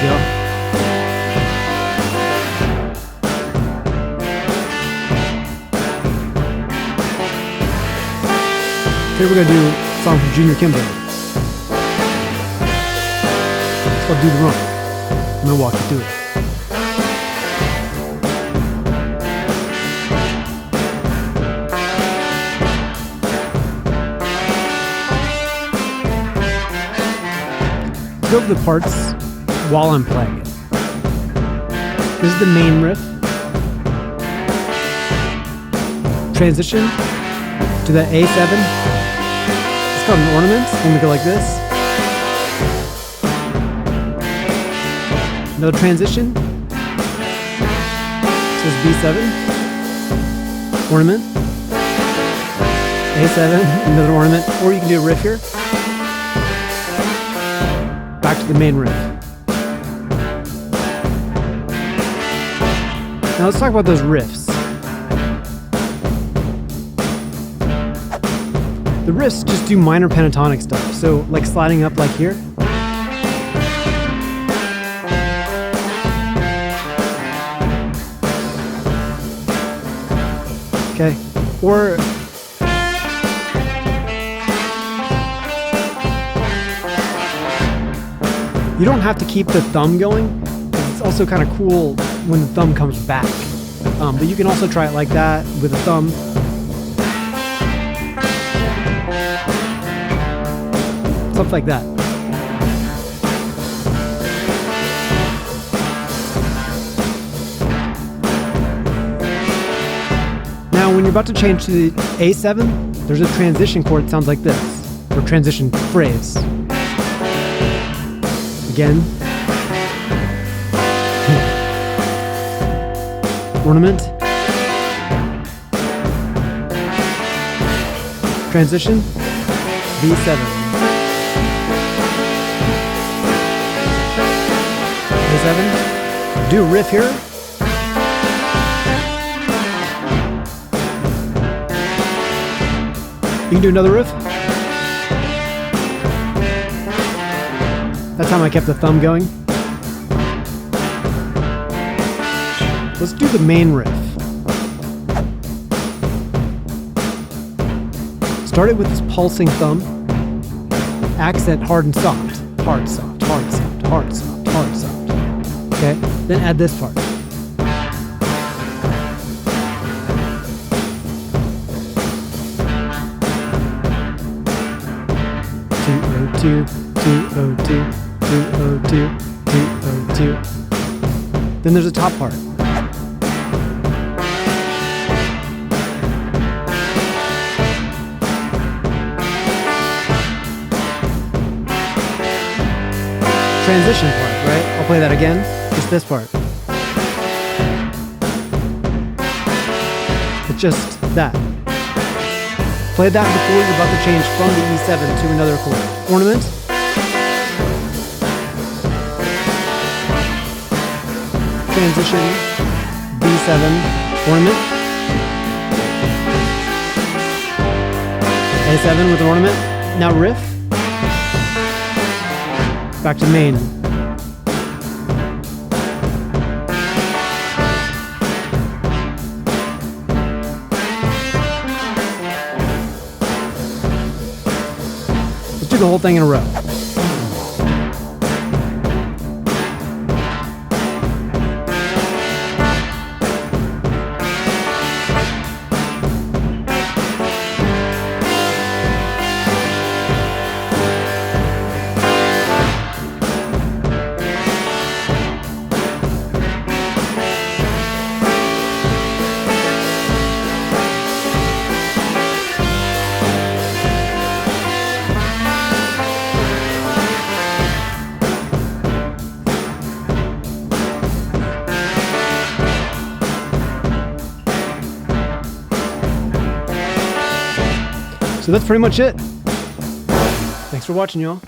y'all. Today we're gonna do a song from Junior Kimbrough. It's called Do the Romp. I'm gonna walk you through it. Go over the parts while I'm playing it. This is the main riff. Transition to the A7. It's called an ornament. When we go like this. Another transition. This is B7. Ornament. A7. Another ornament. Or you can do a riff here. Back to the main riff. Now let's talk about those riffs. The riffs just do minor pentatonic stuff. So like sliding up like here. Okay. Or you don't have to keep the thumb going. It's also kind of cool when the thumb comes back. But you can also try it like that with the thumb. Stuff like that. Now when you're about to change to the A7, there's a transition chord that sounds like this, or transition phrase. Again. Ornament. Transition. B7. A7. Do a riff here. You can do another riff. That time I kept the thumb going. Let's do the main riff. Start it with this pulsing thumb. Accent hard and soft. Hard, soft, hard, soft, hard, soft, hard, soft. Okay? Then add this part. Two, 202, 202, 202. Then there's a top part. Transition part, right? I'll play that again. Just this part. It's just that. Play that before you're about to change from the E7 to another chord. Ornament. Transition. B7. Ornament. A7 with an ornament. Now riff. Back to main. Let's do the whole thing in a row. So that's pretty much it. Thanks for watching, y'all.